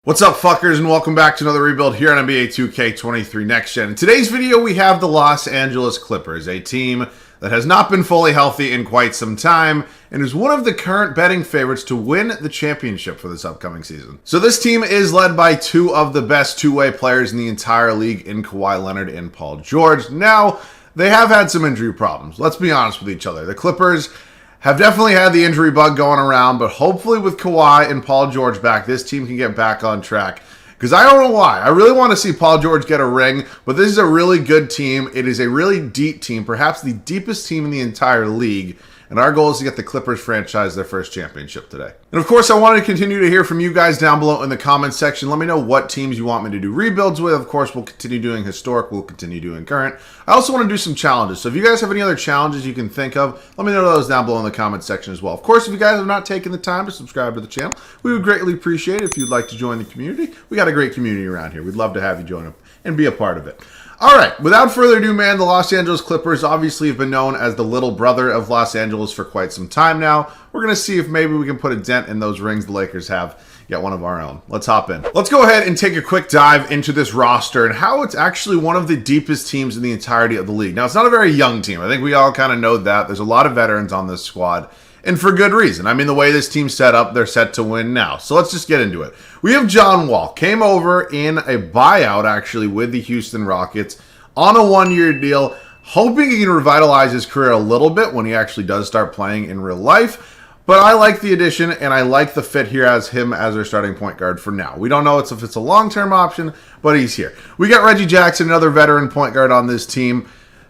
What's up, fuckers, and welcome back to another rebuild here on NBA 2K23 Next Gen. In today's video, we have the Los Angeles Clippers, a team that has not been fully healthy in quite some time and is one of the current betting favorites to win the championship for this upcoming season. So this team is led by two of the best two-way players in the entire league in Kawhi Leonard and Paul George. Now, they have had some injury problems. Let's be honest with each other. The Clippers have definitely had the injury bug going around, but hopefully with Kawhi and Paul George back, this team can get back on track. Because I don't know why. I really want to see Paul George get a ring, but this is a really good team. It is a really deep team, perhaps the deepest team in the entire league. And our goal is to get the Clippers franchise their first championship today. And of course, I wanted to continue to hear from you guys down below in the comments section. Let me know what teams you want me to do rebuilds with. Of course, we'll continue doing historic. We'll continue doing current. I also want to do some challenges. So if you guys have any other challenges you can think of, let me know those down below in the comments section as well. Of course, if you guys have not taken the time to subscribe to the channel, we would greatly appreciate it if you'd like to join the community. We got a great community around here. We'd love to have you join up and be a part of it. All right, without further ado, man, the Los Angeles Clippers obviously have been known as the little brother of Los Angeles for quite some time now. We're going to see if maybe we can put a dent in those rings the Lakers have, get one of our own. Let's hop in. Let's go ahead and take a quick dive into this roster and how it's actually one of the deepest teams in the entirety of the league. Now, it's not a very young team. I think we all kind of know that. There's a lot of veterans on this squad. And for good reason. I mean, the way this team's set up, they're set to win now. So let's just get into it. We have John Wall. Came over in a buyout, actually, with the Houston Rockets on a one-year deal, hoping he can revitalize his career a little bit when he actually does start playing in real life. But I like the addition, and I like the fit here as him as our starting point guard for now. We don't know if it's a long-term option, but he's here. We got Reggie Jackson, another veteran point guard on this team.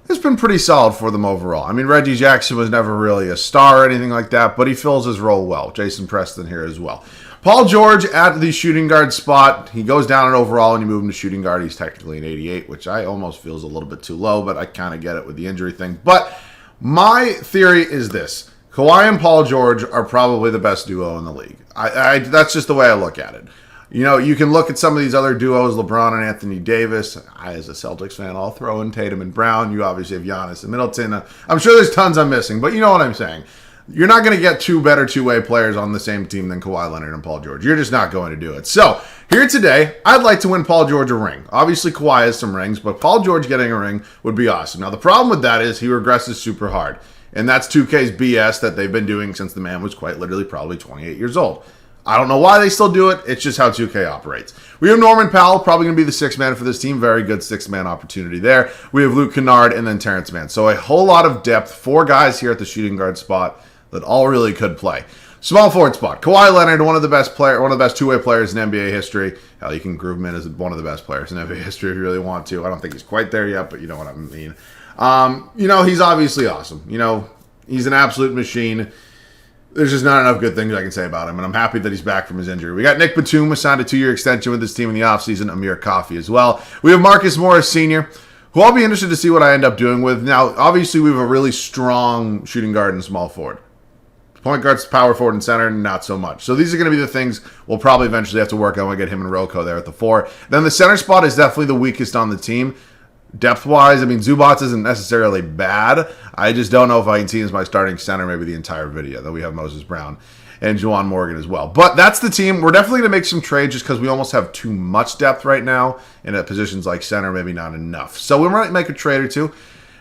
It's been pretty solid for them overall. I mean, Reggie Jackson was never really a star or anything like that, but he fills his role well. Jason Preston here as well. Paul George at the shooting guard spot. He goes down in overall and you move him to shooting guard. He's technically an 88, which I almost feel is a little bit too low, but I kind of get it with the injury thing. But my theory is this. Kawhi and Paul George are probably the best duo in the league. That's just the way I look at it. You know, you can look at some of these other duos, LeBron and Anthony Davis. I, as a Celtics fan, I'll throw in Tatum and Brown. You obviously have Giannis and Middleton. I'm sure there's tons I'm missing, but you know what I'm saying. You're not going to get two better two-way players on the same team than Kawhi Leonard and Paul George. You're just not going to do it. So, here today, I'd like to win Paul George a ring. Obviously, Kawhi has some rings, but Paul George getting a ring would be awesome. Now, the problem with that is he regresses super hard. And that's 2K's BS that they've been doing since the man was quite literally probably 28 years old. I don't know why they still do it. It's just how 2K operates. We have Norman Powell, probably going to be the sixth man for this team. Very good sixth-man opportunity there. We have Luke Kennard and then Terrence Mann. So a whole lot of depth. 4 guys here at the shooting guard spot that all really could play. Small forward spot. Kawhi Leonard, one of the best two-way players in NBA history. Hell, you can groove him in as one of the best players in NBA history if you really want to. I don't think he's quite there yet, but you know what I mean. You know, he's obviously awesome. You know, he's an absolute machine. There's just not enough good things I can say about him, and I'm happy that he's back from his injury. We got Nick Batum, who signed a 2-year extension with this team in the offseason, Amir Coffey as well. We have Marcus Morris Sr., who I'll be interested to see what I end up doing with. Now, obviously, we have a really strong shooting guard and small forward. Point guards, power forward, and center, not so much. So these are going to be the things we'll probably eventually have to work on when we get him and Rocco there at the 4. Then the center spot is definitely the weakest on the team. Depth-wise, I mean, Zubats isn't necessarily bad. I just don't know if I can see him as my starting center maybe the entire video. Then we have Moses Brown and Juwan Morgan as well. But that's the team. We're definitely going to make some trades just because we almost have too much depth right now. And at positions like center, maybe not enough. So we might make a trade or two.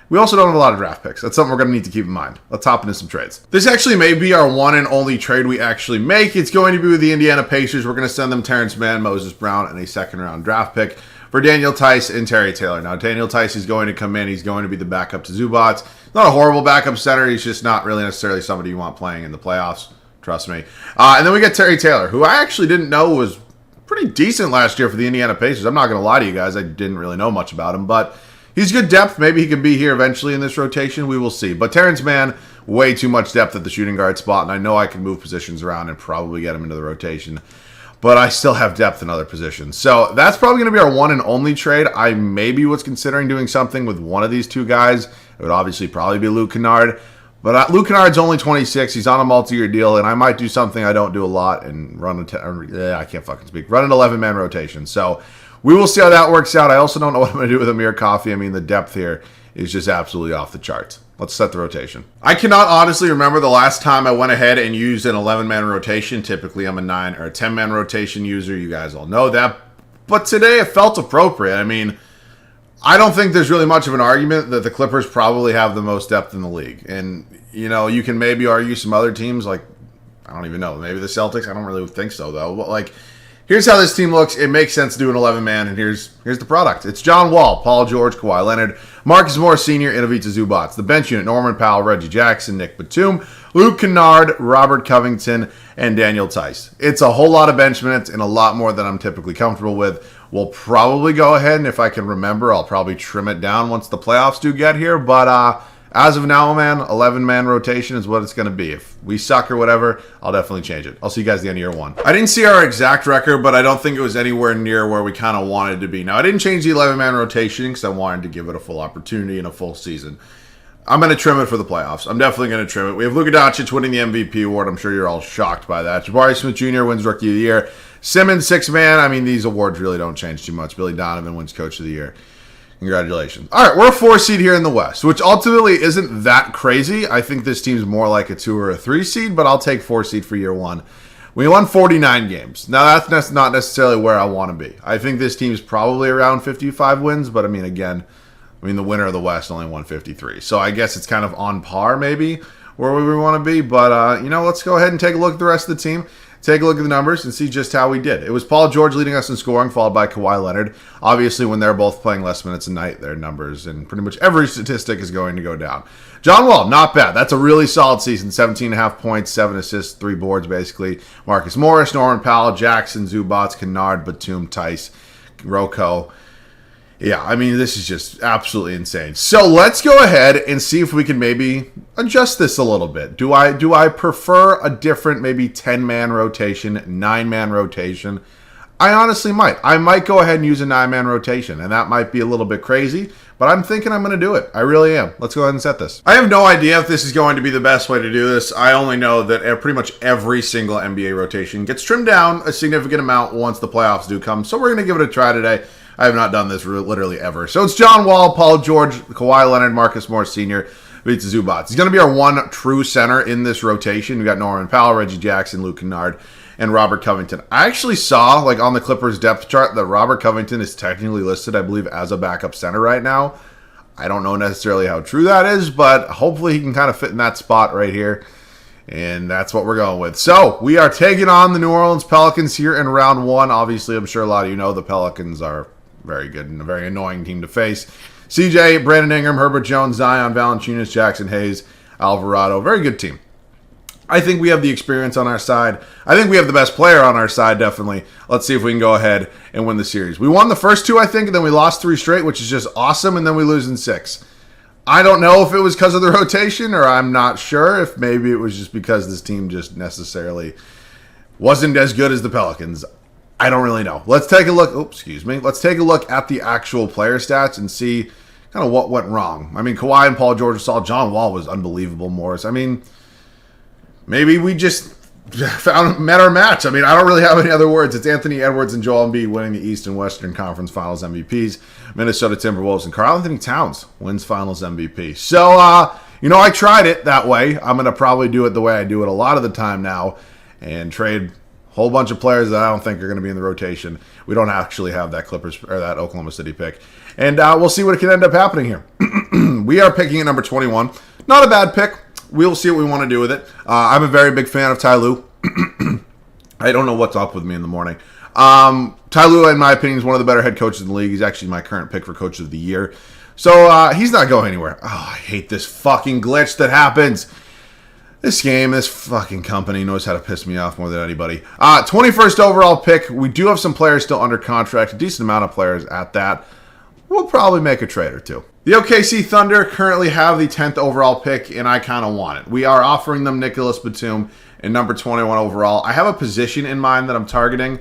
We also don't have a lot of draft picks. That's something we're going to need to keep in mind. Let's hop into some trades. This actually may be our one and only trade we actually make. It's going to be with the Indiana Pacers. We're going to send them Terrence Mann, Moses Brown, and a second-round draft pick for Daniel Tice and Terry Taylor. Now, Daniel Tice is going to come in. He's going to be the backup to Zubats. Not a horrible backup center. He's just not really necessarily somebody you want playing in the playoffs. Trust me. And then we get Terry Taylor, who I actually didn't know was pretty decent last year for the Indiana Pacers. I'm not going to lie to you guys. I didn't really know much about him, but he's good depth. Maybe he can be here eventually in this rotation. We will see. But Terrence Mann, way too much depth at the shooting guard spot, and I know I can move positions around and probably get him into the rotation. But I still have depth in other positions. So that's probably going to be our one and only trade. I maybe was considering doing something with one of these two guys. It would obviously probably be Luke Kennard. But Luke Kennard's only 26. He's on a multi-year deal, and I might do something I don't do a lot and run an 11-man rotation. So we will see how that works out. I also don't know what I'm going to do with Amir Coffey. I mean, the depth here is just absolutely off the charts. Let's set the rotation. I cannot honestly remember the last time I went ahead and used an 11-man rotation. Typically, I'm a 9 or a 10-man rotation user. You guys all know that. But today, it felt appropriate. I mean, I don't think there's really much of an argument that the Clippers probably have the most depth in the league. And, you know, you can maybe argue some other teams, like, I don't even know, maybe the Celtics. I don't really think so, though. But, like, here's how this team looks. It makes sense to do an 11-man, and here's the product. It's John Wall, Paul George, Kawhi Leonard, Marcus Morris Sr., and Ivica Zubac. The bench unit, Norman Powell, Reggie Jackson, Nick Batum, Luke Kennard, Robert Covington, and Daniel Tice. It's a whole lot of bench minutes and a lot more than I'm typically comfortable with. We'll probably go ahead, and if I can remember, I'll probably trim it down once the playoffs do get here. But as of now, man, 11-man rotation is what it's going to be. If we suck or whatever, I'll definitely change it. I'll see you guys at the end of year one. I didn't see our exact record, but I don't think it was anywhere near where we kind of wanted to be. Now, I didn't change the 11-man rotation because I wanted to give it a full opportunity and a full season. I'm going to trim it for the playoffs. I'm definitely going to trim it. We have Luka Doncic winning the MVP award. I'm sure you're all shocked by that. Jabari Smith Jr. wins Rookie of the Year. Simmons, 6-man. I mean, these awards really don't change too much. Billy Donovan wins Coach of the Year. Congratulations. All right, we're a 4 seed here in the West, which ultimately isn't that crazy. I think this team's more like a 2 or a 3 seed, but I'll take 4 seed for year one. We won 49 games. Now, that's not necessarily where I want to be. I think this team's probably around 55 wins, but I mean, again, the winner of the West only won 53. So I guess it's kind of on par, maybe, where we want to be. But, let's go ahead and take a look at the rest of the team. Take a look at the numbers and see just how we did. It was Paul George leading us in scoring, followed by Kawhi Leonard. Obviously, when they're both playing less minutes a night, their numbers and pretty much every statistic is going to go down. John Wall, not bad. That's a really solid season. 17.5 points, 7 assists, 3 boards, basically. Marcus Morris, Norman Powell, Jackson, Zubac, Kennard, Batum, Tice, Rocco. Yeah, I mean, this is just absolutely insane. So let's go ahead and see if we can maybe adjust this a little bit. Do I prefer a different maybe 10-man rotation, 9-man rotation? I honestly might. I might go ahead and use a 9-man rotation, and that might be a little bit crazy, but I'm thinking I'm going to do it. I really am. Let's go ahead and set this. I have no idea if this is going to be the best way to do this. I only know that pretty much every single NBA rotation gets trimmed down a significant amount once the playoffs do come, so we're going to give it a try today. I have not done this literally ever. So it's John Wall, Paul George, Kawhi Leonard, Marcus Morris Sr., Ivica Zubac. He's going to be our one true center in this rotation. We've got Norman Powell, Reggie Jackson, Luke Kennard, and Robert Covington. I actually saw, on the Clippers depth chart, that Robert Covington is technically listed, I believe, as a backup center right now. I don't know necessarily how true that is, but hopefully he can kind of fit in that spot right here. And that's what we're going with. So we are taking on the New Orleans Pelicans here in round one. Obviously, I'm sure a lot of you know the Pelicans are very good and a very annoying team to face. CJ, Brandon Ingram, Herbert Jones, Zion, Valanciunas, Jackson Hayes, Alvarado. Very good team. I think we have the experience on our side. I think we have the best player on our side, definitely. Let's see if we can go ahead and win the series. We won the first 2, I think, and then we lost 3 straight, which is just awesome, and then we lose in 6. I don't know if it was because of the rotation, or I'm not sure if maybe it was just because this team just necessarily wasn't as good as the Pelicans. I don't really know. Let's take a look. Let's take a look at the actual player stats and see kind of what went wrong. I mean, Kawhi and Paul George saw. John Wall was unbelievable, Morris. I mean, maybe we just met our match. I mean, I don't really have any other words. It's Anthony Edwards and Joel Embiid winning the East and Western Conference Finals MVPs. Minnesota Timberwolves and Karl Anthony Towns wins Finals MVP. So, I tried it that way. I'm going to probably do it the way I do it a lot of the time now and trade whole bunch of players that I don't think are going to be in the rotation. We don't actually have that Clippers or that Oklahoma City pick. And we'll see what can end up happening here. We are picking at number 21. Not a bad pick. We'll see what we want to do with it. I'm a very big fan of Ty Lue. I don't know what's up with me in the morning. Ty Lue, in my opinion, is one of the better head coaches in the league. He's actually my current pick for Coach of the Year. So he's not going anywhere. Oh, I hate this fucking glitch that happens. This game, this fucking company knows how to piss me off more than anybody. 21st overall pick. We do have some players still under contract. A decent amount of players at that. We'll probably make a trade or two. The OKC Thunder currently have the 10th overall pick, and I kind of want it. We are offering them Nicholas Batum in number 21 overall. I have a position in mind that I'm targeting.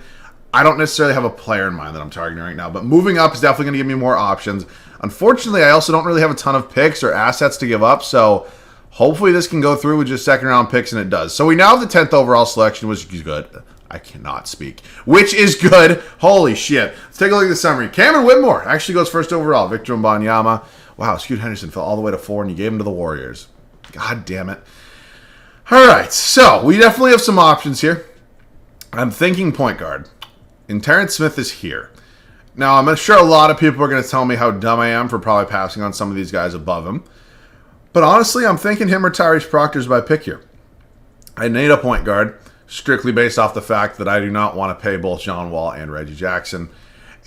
I don't necessarily have a player in mind that I'm targeting right now, but moving up is definitely going to give me more options. Unfortunately, I also don't really have a ton of picks or assets to give up, so hopefully this can go through with just second-round picks, and it does. So we now have the 10th overall selection, which is good. I cannot speak. Which is good. Holy shit. Let's take a look at the summary. Cameron Whitmore actually goes first overall. Victor Wembanyama Wow, Scoot Henderson fell all the way to 4, and you gave him to the Warriors. God damn it. All right, so we definitely have some options here. I'm thinking point guard. And Terrence Smith is here. Now, I'm sure a lot of people are going to tell me how dumb I am for probably passing on some of these guys above him. But honestly, I'm thinking him or Tyrese Proctor's my pick here. I need a point guard, strictly based off the fact that I do not want to pay both John Wall and Reggie Jackson.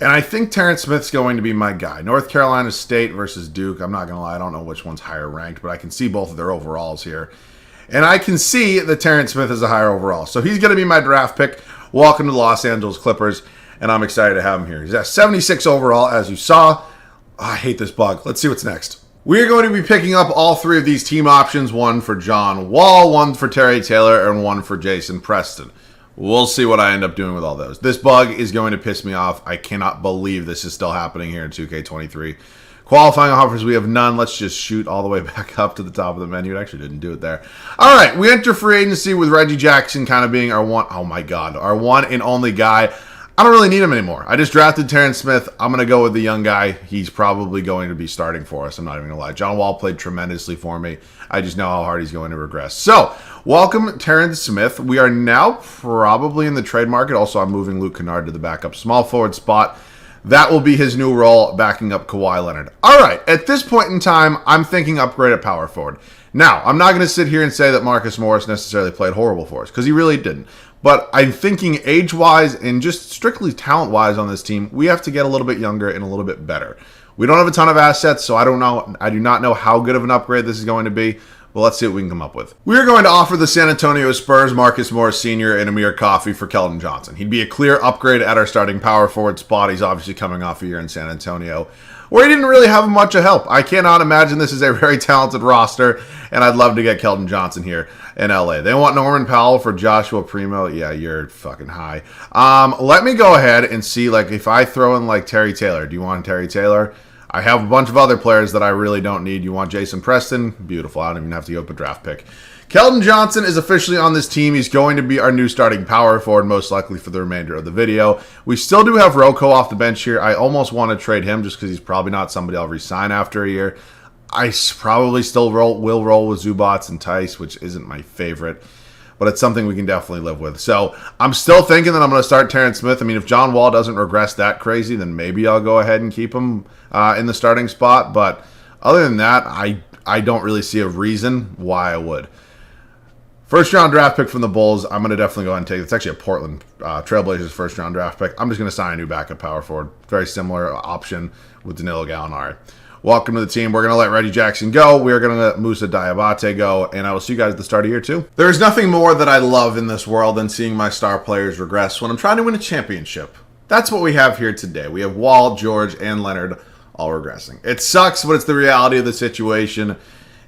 And I think Terrence Smith's going to be my guy. North Carolina State versus Duke. I'm not going to lie, I don't know which one's higher ranked, but I can see both of their overalls here. And I can see that Terrence Smith is a higher overall. So he's going to be my draft pick. Welcome to the Los Angeles Clippers, and I'm excited to have him here. He's at 76 overall, as you saw. Oh, I hate this bug. Let's see what's next. We're going to be picking up all 3 of these team options, one for John Wall, one for Terry Taylor, and one for Jason Preston. We'll see what I end up doing with all those. This bug is going to piss me off. I cannot believe this is still happening here in 2K23. Qualifying offers, we have none. Let's just shoot all the way back up to the top of the menu. It actually didn't do it there. All right, we enter free agency with Reggie Jackson kind of being our one, oh my God, our one and only guy. I don't really need him anymore. I just drafted Terrence Smith. I'm going to go with the young guy. He's probably going to be starting for us. I'm not even going to lie. John Wall played tremendously for me. I just know how hard he's going to regress. So, welcome Terrence Smith. We are now probably in the trade market. Also, I'm moving Luke Kennard to the backup small forward spot. That will be his new role, backing up Kawhi Leonard. All right, at this point in time, I'm thinking upgrade at power forward. Now, I'm not going to sit here and say that Marcus Morris necessarily played horrible for us, because he really didn't. But I'm thinking age-wise and just strictly talent-wise on this team, we have to get a little bit younger and a little bit better. We don't have a ton of assets, so I do not know how good of an upgrade this is going to be. But let's see what we can come up with. We are going to offer the San Antonio Spurs Marcus Morris Sr. and Amir Coffey for Keldon Johnson. He'd be a clear upgrade at our starting power forward spot. He's obviously coming off a year in San Antonio where he didn't really have much of help. I cannot imagine this is a very talented roster, and I'd love to get Keldon Johnson here in LA. They want Norman Powell for Joshua Primo. Yeah, you're fucking high. Let me go ahead and see, like, if I throw in, like, Terry Taylor. Do you want Terry Taylor? I have a bunch of other players that I really don't need. You want Jason Preston? Beautiful. I don't even have to go up a draft pick. Keldon Johnson is officially on this team. He's going to be our new starting power forward, most likely for the remainder of the video. We still do have Rocco off the bench here. I almost want to trade him just because he's probably not somebody I'll re-sign after a year. I probably still will roll with Zubats and Tice, which isn't my favorite, but it's something we can definitely live with. So I'm still thinking that I'm going to start Terrence Smith. I mean, if John Wall doesn't regress that crazy, then maybe I'll go ahead and keep him in the starting spot. But other than that, I don't really see a reason why I would. First round draft pick from the Bulls, I'm going to definitely go ahead and take. It's actually a Portland Trailblazers first round draft pick. I'm just going to sign a new backup power forward. Very similar option with Danilo Gallinari. Welcome to the team. We're going to let Reggie Jackson go. We are going to let Moussa Diabate go, and I will see you guys at the start of year 2. There is nothing more that I love in this world than seeing my star players regress when I'm trying to win a championship. That's what we have here today. We have Wall, George, and Leonard all regressing. It sucks, but it's the reality of the situation,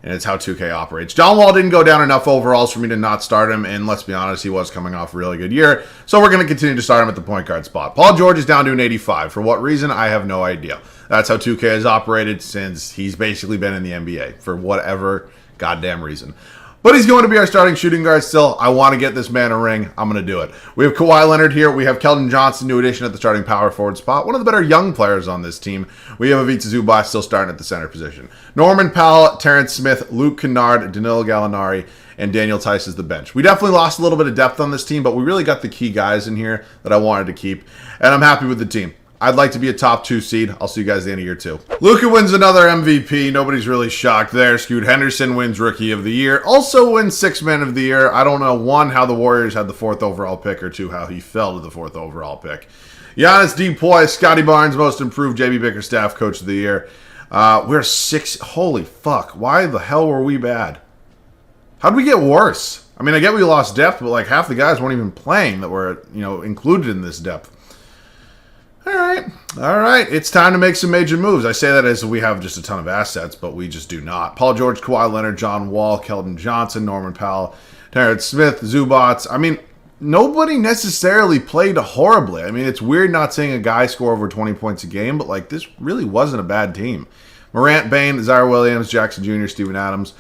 and it's how 2K operates. John Wall didn't go down enough overalls for me to not start him, and let's be honest, he was coming off a really good year, so we're going to continue to start him at the point guard spot. Paul George is down to an 85. For what reason? I have no idea. That's how 2K has operated since he's basically been in the NBA, for whatever goddamn reason. But he's going to be our starting shooting guard still. I want to get this man a ring. I'm going to do it. We have Kawhi Leonard here. We have Keldon Johnson, new addition at the starting power forward spot. One of the better young players on this team. We have Ivica Zubac still starting at the center position. Norman Powell, Terrence Smith, Luke Kennard, Danilo Gallinari, and Daniel Tice is the bench. We definitely lost a little bit of depth on this team, but we really got the key guys in here that I wanted to keep. And I'm happy with the team. I'd like to be a top 2 seed. I'll see you guys at the end of year 2. Luka wins another MVP. Nobody's really shocked there. Scoot Henderson wins Rookie of the Year. Also wins 6th Man of the Year. I don't know, 1, how the Warriors had the 4th overall pick, or 2, how he fell to the 4th overall pick. Giannis Depoy, Scotty Barnes, Most Improved, JB Bickerstaff, Coach of the Year. We're 6. Holy fuck. Why the hell were we bad? How'd we get worse? I mean, I get we lost depth, but like half the guys weren't even playing that were, included in this depth. All right. It's time to make some major moves. I say that as we have just a ton of assets, but we just do not. Paul George, Kawhi Leonard, John Wall, Keldon Johnson, Norman Powell, Terrence Smith, Zubats. I mean, nobody necessarily played horribly. I mean, it's weird not seeing a guy score over 20 points a game, but like this really wasn't a bad team. Morant, Bane, Zaire Williams, Jackson Jr., Steven Adams.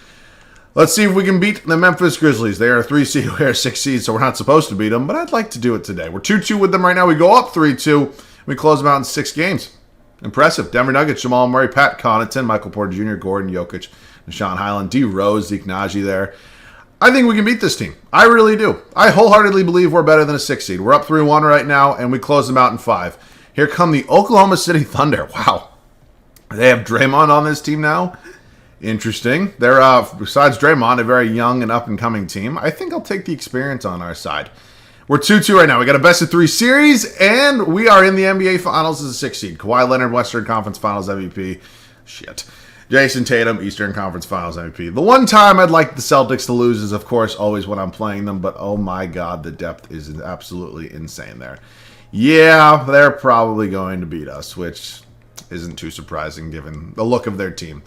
Let's see if we can beat the Memphis Grizzlies. They are a 3 seed, we are a 6 seed, so we're not supposed to beat them, but I'd like to do it today. We're 2-2 with them right now. We go up 3-2. We close them out in 6 games. Impressive. Denver Nuggets, Jamal Murray, Pat Connaughton, Michael Porter Jr., Gordon, Jokic, Sean Highland, D. Rose, Zeke Naji there. I think we can beat this team. I really do. I wholeheartedly believe we're better than a 6 seed. We're up 3-1 right now, and we close them out in 5. Here come the Oklahoma City Thunder. Wow. They have Draymond on this team now. Interesting. They're, besides Draymond, a very young and up-and-coming team. I think I'll take the experience on our side. We're 2-2 right now. We got a best-of-3 series, and we are in the NBA Finals as a 6 seed. Kawhi Leonard, Western Conference Finals MVP. Shit. Jason Tatum, Eastern Conference Finals MVP. The one time I'd like the Celtics to lose is, of course, always when I'm playing them, but oh my god, the depth is absolutely insane there. Yeah, they're probably going to beat us, which isn't too surprising given the look of their team.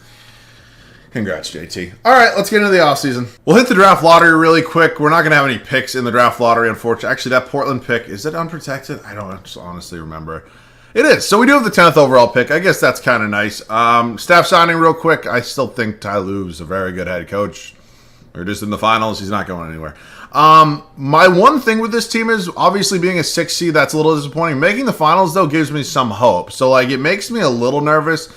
Congrats, JT. All right, let's get into the offseason. We'll hit the draft lottery really quick. We're not going to have any picks in the draft lottery, unfortunately. Actually, that Portland pick, is it unprotected? I don't honestly remember. It is. So we do have the 10th overall pick. I guess that's kind of nice. Staff signing real quick. I still think Ty Lue's a very good head coach. They're just in the finals. He's not going anywhere. My one thing with this team is obviously being a 6 seed, that's a little disappointing. Making the finals, though, gives me some hope. So, like, it makes me a little nervous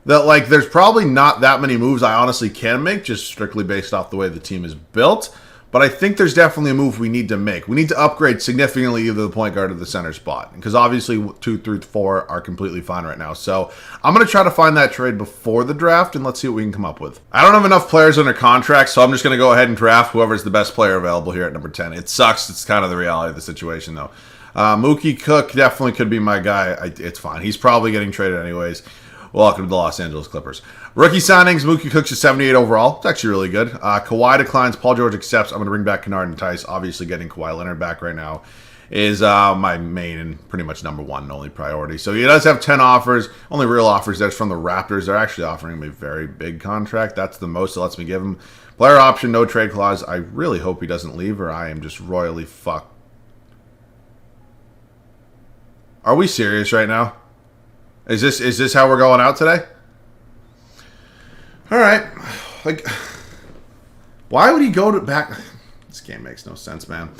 that, like, there's probably not that many moves I honestly can make, just strictly based off the way the team is built. But I think there's definitely a move we need to make. We need to upgrade significantly either the point guard or the center spot. Because obviously 2 through 4 are completely fine right now. So I'm going to try to find that trade before the draft, and let's see what we can come up with. I don't have enough players under contract, so I'm just going to go ahead and draft whoever's the best player available here at number 10. It sucks. It's kind of the reality of the situation, though. Mookie Cook definitely could be my guy. It's fine. He's probably getting traded anyways. Welcome to the Los Angeles Clippers. Rookie signings, Mookie Cook's a 78 overall. It's actually really good. Kawhi declines. Paul George accepts. I'm going to bring back Kennard and Tice. Obviously, getting Kawhi Leonard back right now is my main and pretty much number one and only priority. So he does have 10 offers. Only real offers there's from the Raptors. They're actually offering him a very big contract. That's the most it lets me give him. Player option, no trade clause. I really hope he doesn't leave or I am just royally fucked. Are we serious right now? Is this how we're going out today? All right. Like, why would he go to back? This game makes no sense, man.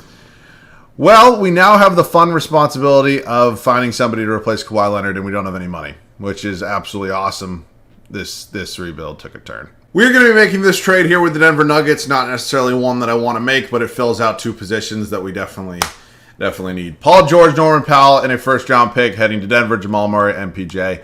Well, we now have the fun responsibility of finding somebody to replace Kawhi Leonard, and we don't have any money, which is absolutely awesome. This rebuild took a turn. We're going to be making this trade here with the Denver Nuggets. Not necessarily one that I want to make, but it fills out 2 positions that we definitely need. Paul George, Norman Powell, and a first-round pick heading to Denver. Jamal Murray, MPJ,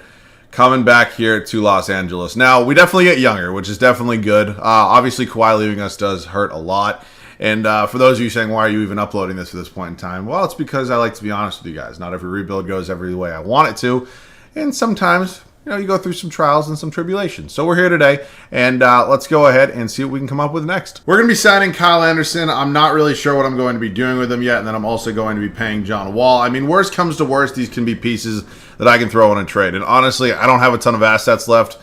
coming back here to Los Angeles. Now, we definitely get younger, which is definitely good. Obviously, Kawhi leaving us does hurt a lot. And for those of you saying, why are you even uploading this at this point in time? Well, it's because I like to be honest with you guys. Not every rebuild goes every way I want it to. And sometimes, you go through some trials and some tribulations. So we're here today, and let's go ahead and see what we can come up with next. We're going to be signing Kyle Anderson. I'm not really sure what I'm going to be doing with him yet, and then I'm also going to be paying John Wall. I mean, worst comes to worst, these can be pieces that I can throw in a trade. And honestly, I don't have a ton of assets left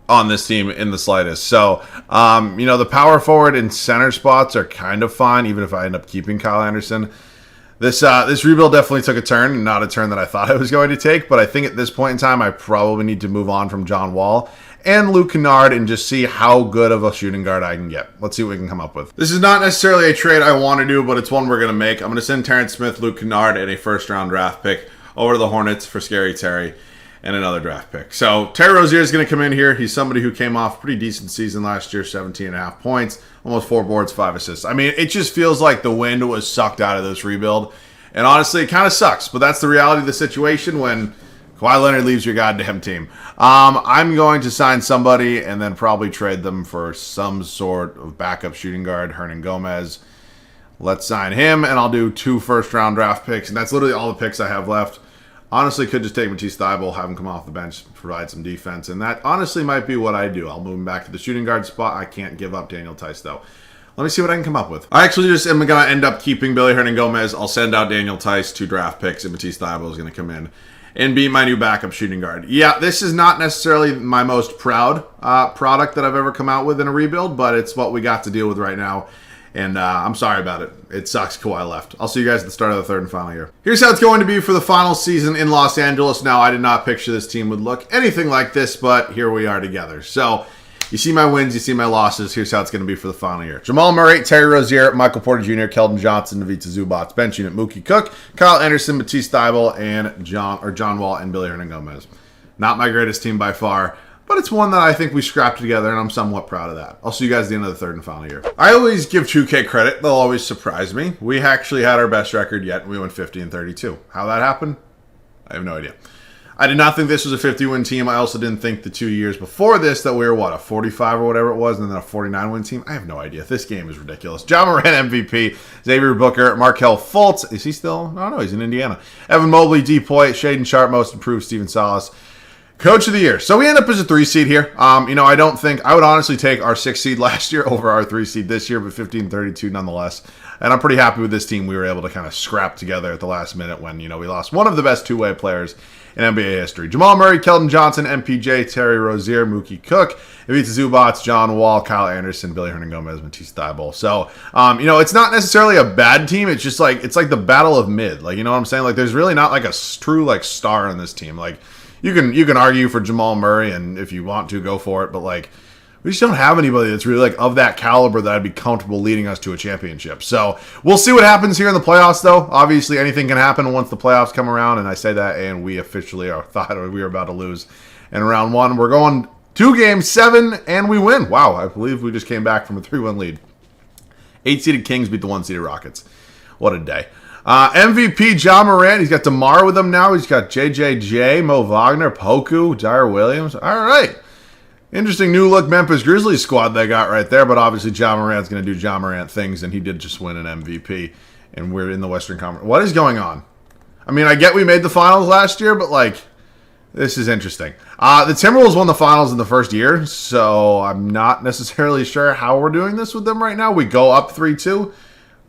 on this team in the slightest. So, the power forward and center spots are kind of fine, even if I end up keeping Kyle Anderson. This rebuild definitely took a turn, not a turn that I thought it was going to take, but I think at this point in time, I probably need to move on from John Wall and Luke Kennard and just see how good of a shooting guard I can get. Let's see what we can come up with. This is not necessarily a trade I want to do, but it's one we're going to make. I'm going to send Terrence Smith, Luke Kennard, and a first-round draft pick over to the Hornets for Scary Terry and another draft pick. So Terry Rozier is going to come in here. He's somebody who came off a pretty decent season last year, 17.5 points, almost 4 boards, 5 assists. I mean, it just feels like the wind was sucked out of this rebuild. And honestly, it kind of sucks, but that's the reality of the situation when Kawhi Leonard leaves your goddamn team. I'm going to sign somebody and then probably trade them for some sort of backup shooting guard, Hernan Gomez. Let's sign him, and I'll do 2 first-round draft picks, and that's literally all the picks I have left. Honestly, could just take Matisse Thybulle, have him come off the bench, provide some defense, and that honestly might be what I do. I'll move him back to the shooting guard spot. I can't give up Daniel Tice, though. Let me see what I can come up with. I actually just am going to end up keeping Billy Hernan Gomez. I'll send out Daniel Tice, 2 draft picks, and Matisse Thybulle is going to come in and be my new backup shooting guard. Yeah, this is not necessarily my most proud product that I've ever come out with in a rebuild, but it's what we got to deal with right now. And I'm sorry about it. It sucks Kawhi left. I'll see you guys at the start of the 3rd and final year. Here's how it's going to be for the final season in Los Angeles. Now, I did not picture this team would look anything like this, but here we are together. So, you see my wins, you see my losses. Here's how it's going to be for the final year. Jamal Murray, Terry Rozier, Michael Porter Jr., Keldon Johnson, Ivica Zubac. Bench unit, Mookie Cook, Kyle Anderson, Matisse Thybulle, and John Wall and Billy Hernan Gomez. Not my greatest team by far, but it's one that I think we scrapped together, and I'm somewhat proud of that. I'll see you guys at the end of the third and final year. I always give 2K credit. They'll always surprise me. We actually had our best record yet. We went 50-32. How that happened? I have no idea. I did not think this was a 50-win team. I also didn't think the 2 years before this that we were, what, a 45 or whatever it was, and then a 49-win team? I have no idea. This game is ridiculous. Ja Morant MVP, Xavier Booker, Markelle Fultz. Is he still? No, he's in Indiana. Evan Mobley, D. Poit, Shaden Sharp, most improved, Steven Salas. Coach of the year. So we end up as a 3 seed here. I don't think I would honestly take our 6 seed last year over our 3 seed this year, but 50-32 nonetheless. And I'm pretty happy with this team. We were able to kind of scrap together at the last minute when, we lost one of the best two-way players in NBA history. Jamal Murray, Keldon Johnson, MPJ, Terry Rozier, Mookie Cook, Ivica Zubac, John Wall, Kyle Anderson, Billy Hernan-Gomez, Matisse Thybulle. So, it's not necessarily a bad team. It's just it's like the battle of mid. Like, you know what I'm saying? Like, there's really not like a true star on this team. Like, you can argue for Jamal Murray, and if you want to, go for it. But we just don't have anybody that's really of that caliber that I'd be comfortable leading us to a championship. So we'll see what happens here in the playoffs, though. Obviously, anything can happen once the playoffs come around, and I say that, and we officially thought we were about to lose in round 1. We're going 2 games, 7, and we win. Wow, I believe we just came back from a 3-1 lead. 8-seeded Kings beat the 1-seeded Rockets. What a day. MVP Ja Morant. He's got DeMar with him now. He's got JJJ, Mo Wagner, Poku, Jair Williams. All right. Interesting new look Memphis Grizzlies squad they got right there, but obviously Ja Morant's going to do Ja Morant things, and he did just win an MVP, and we're in the Western Conference. What is going on? I mean, I get we made the finals last year, but this is interesting. The Timberwolves won the finals in the first year, so I'm not necessarily sure how we're doing this with them right now. We go up 3-2.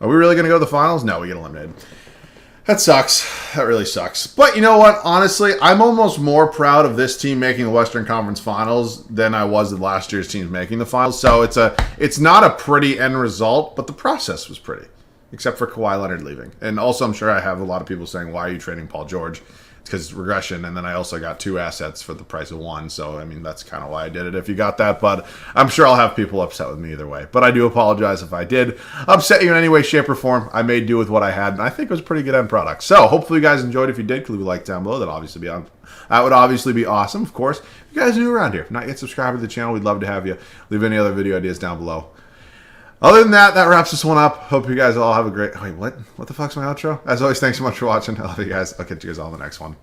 Are we really going to go to the finals? No, we get eliminated. That sucks. That really sucks. But you know what? Honestly, I'm almost more proud of this team making the Western Conference Finals than I was of last year's teams making the finals. So it's not a pretty end result, but the process was pretty, except for Kawhi Leonard leaving. And also, I'm sure I have a lot of people saying, why are you trading Paul George? It's because it's regression, and then I also got 2 assets for the price of 1. So, I mean, that's kind of why I did it, if you got that. But I'm sure I'll have people upset with me either way. But I do apologize if I did upset you in any way, shape, or form. I made do with what I had, and I think it was a pretty good end product. So, hopefully you guys enjoyed. If you did, leave a like down below. That would obviously be awesome, of course. If you guys are new around here, if not yet subscribed to the channel, we'd love to have you. Leave any other video ideas down below. Other than that, that wraps this one up. Hope you guys all have a great... Wait, what? What the fuck's my outro? As always, thanks so much for watching. I love you guys. I'll catch you guys all in the next one.